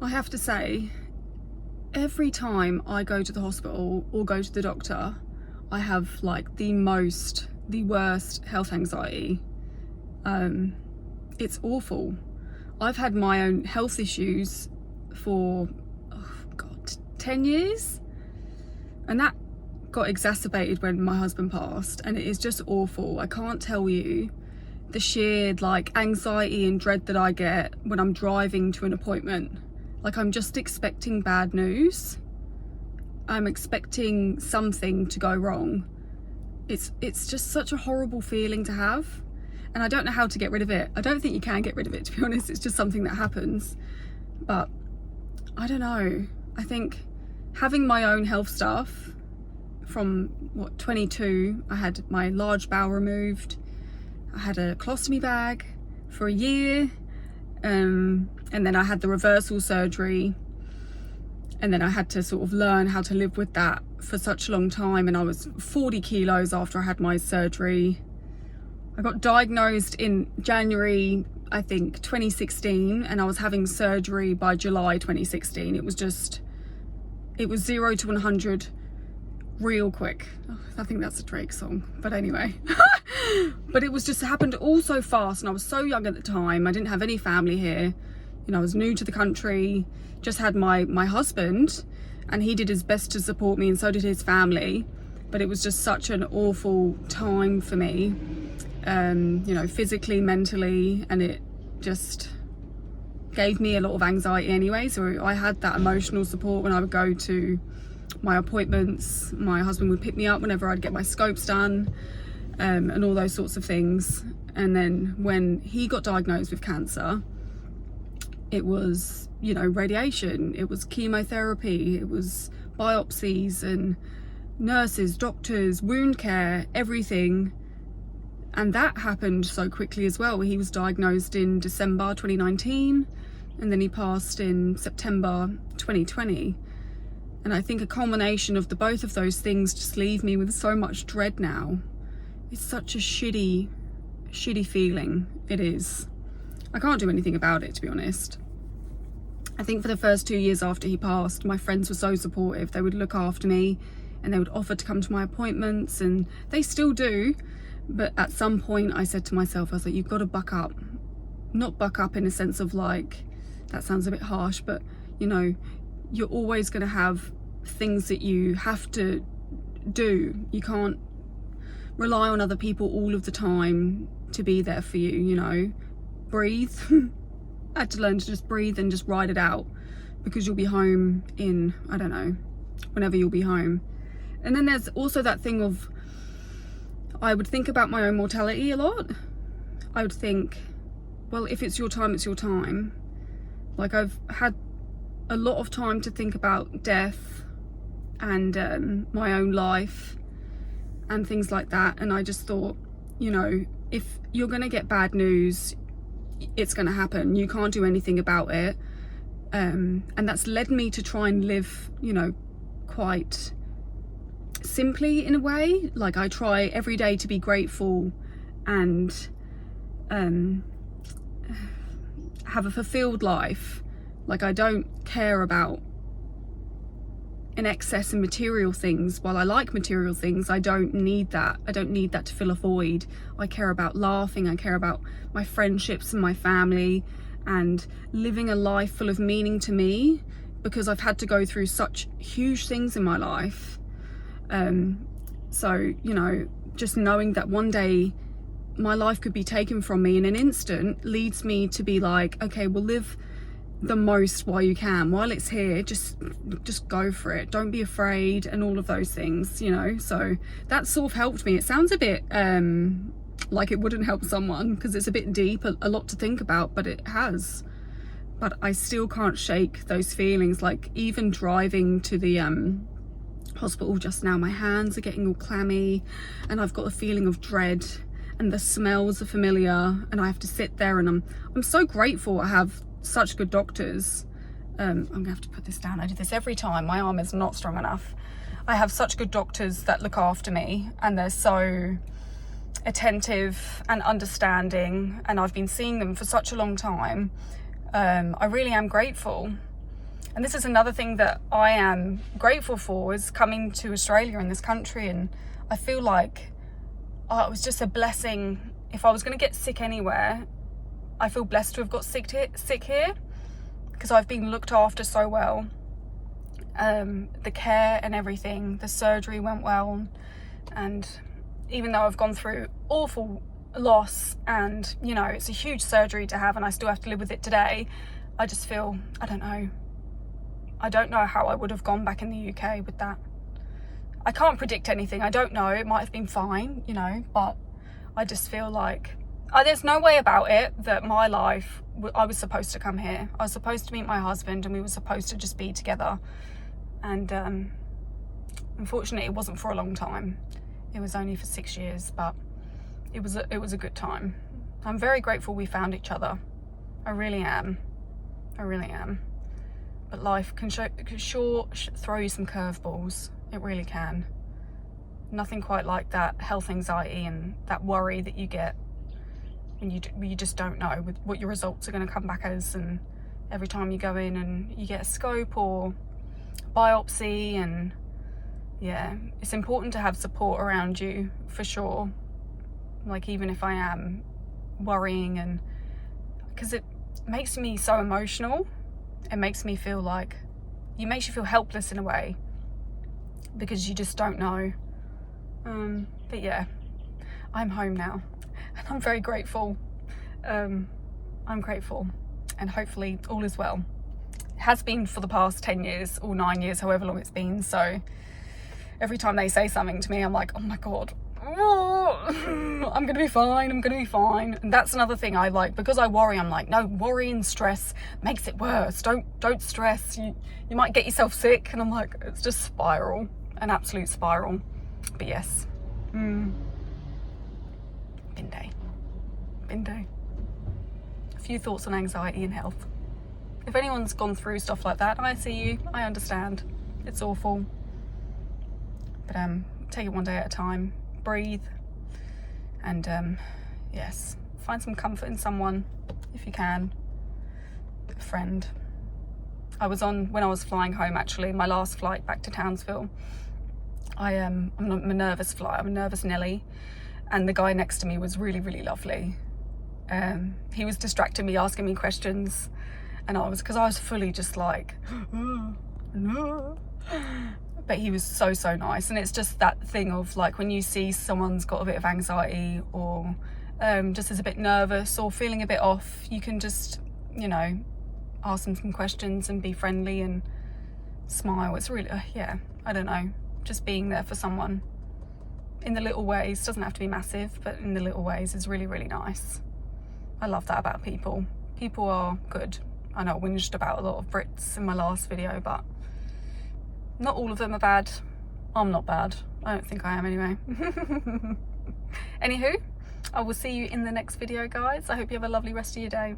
I have to say, every time I go to the hospital or go to the doctor, I have like the worst health anxiety. It's awful. I've had my own health issues for, 10 years. And that got exacerbated when my husband passed, and it is just awful. I can't tell you the sheer like anxiety and dread that I get when I'm driving to an appointment. Like, I'm just expecting bad news. I'm expecting something to go wrong. It's just such a horrible feeling to have, and I don't know how to get rid of it. I don't think you can get rid of it, to be honest. It's just something that happens. But I don't know. I think having my own health stuff from 22, I had my large bowel removed. I had a colostomy bag for a year. And then I had the reversal surgery, and then I had to sort of learn how to live with that for such a long time. And I was 40 kilos after I had my surgery. I got diagnosed in January, I think, 2016, and I was having surgery by July 2016. It was 0 to 100 real quick. Oh, I think that's a Drake song, but anyway. But it was just happened all so fast, and I was so young at the time. I didn't have any family here. You know, I was new to the country, just had my husband, and he did his best to support me, and so did his family. But it was just such an awful time for me, you know, physically, mentally, and it just gave me a lot of anxiety anyway. So I had that emotional support when I would go to my appointments. My husband would pick me up whenever I'd get my scopes done, and all those sorts of things. And then when he got diagnosed with cancer, it was, you know, radiation, it was chemotherapy, it was biopsies and nurses, doctors, wound care, everything. And that happened so quickly as well. He was diagnosed in December 2019, and then he passed in September 2020. And I think a culmination of the both of those things just leave me with so much dread now. It's such a shitty feeling. It is. I can't do anything about it, to be honest. I think for the first 2 years after he passed, my friends were so supportive. They would look after me, and they would offer to come to my appointments, and they still do. But at some point I said to myself, I was like, you've got to buck up. Not buck up in a sense of like, that sounds a bit harsh, but you know, you're always going to have things that you have to do. You can't rely on other people all of the time to be there for you, you know. Breathe. I had to learn to just breathe and just ride it out, because you'll be home in, I don't know, whenever you'll be home. And then there's also that thing of, I would think about my own mortality a lot. I would think, well, if it's your time, it's your time. Like, I've had a lot of time to think about death and my own life and things like that. And I just thought, you know, if you're going to get bad news, it's going to happen. You can't do anything about it. And that's led me to try and live, you know, quite simply in a way. Like, I try every day to be grateful and have a fulfilled life. Like, I don't care about an excess in material things. While I like material things, I don't need that. I don't need that to fill a void. I care about laughing. I care about my friendships and my family, and living a life full of meaning to me, because I've had to go through such huge things in my life. So, you know, just knowing that one day my life could be taken from me in an instant leads me to be like, okay, well, live the most while you can. While it's here, just go for it. Don't be afraid, and all of those things, you know. So that sort of helped me. It sounds a bit like it wouldn't help someone, because it's a bit deep, a lot to think about, but it has. But I still can't shake those feelings. Like, even driving to the hospital just now, my hands are getting all clammy, and I've got a feeling of dread, and the smells are familiar, and I have to sit there, and I'm so grateful I have such good doctors. I'm gonna have to put this down. I do this every time. My arm is not strong enough. I have such good doctors that look after me, and they're so attentive and understanding, and I've been seeing them for such a long time. I really am grateful. And this is another thing that I am grateful for, is coming to Australia in this country. And I feel like it was just a blessing. If I was going to get sick anywhere, I feel blessed to have got sick here, because I've been looked after so well. The care and everything, the surgery went well. And even though I've gone through awful loss, and you know, it's a huge surgery to have and I still have to live with it today, I just feel, I don't know how I would have gone back in the UK with that. I can't predict anything. I don't know, it might have been fine, you know, but I just feel like there's no way about it that my life, I was supposed to come here. I was supposed to meet my husband and we were supposed to just be together. And unfortunately it wasn't for a long time. It was only for 6 years, but it was a good time. I'm very grateful we found each other. I really am. But life can sure throw you some curveballs. It really can. Nothing quite like that health anxiety and that worry that you get when you just don't know what your results are going to come back as, and every time you go in and you get a scope or biopsy. And yeah, it's important to have support around you for sure. Like, even if I am worrying, and because it makes me so emotional, it makes me feel like, it makes you feel helpless in a way, because you just don't know. But yeah, I'm home now and I'm very grateful. I'm grateful, and hopefully all is well. It has been for the past 10 years or 9 years, however long it's been. So every time they say something to me, I'm like, oh my God, I'm gonna be fine. And that's another thing I like, because I worry, I'm like, no, worry and stress makes it worse. Don't stress, you might get yourself sick. And I'm like, it's just spiral, an absolute spiral. But yes, bin day. A few thoughts on anxiety and health. If anyone's gone through stuff like that, I see you, I understand, it's awful. But take it one day at a time, breathe, and yes, find some comfort in someone if you can. A friend. When I was flying home, actually, my last flight back to Townsville, I'm a nervous flyer, I'm a nervous Nelly, and the guy next to me was really, really lovely. He was distracting me, asking me questions, and because I was fully just like, no. But he was so nice. And it's just that thing of, like, when you see someone's got a bit of anxiety, or just is a bit nervous or feeling a bit off, you can just, you know, ask them some questions and be friendly and smile. It's really, yeah, I don't know, just being there for someone in the little ways. Doesn't have to be massive, but in the little ways is really, really nice. I love that about people. People are good. I know I whinged about a lot of Brits in my last video, but not all of them are bad. I'm not bad. I don't think I am anyway. Anywho, I will see you in the next video, guys. I hope you have a lovely rest of your day.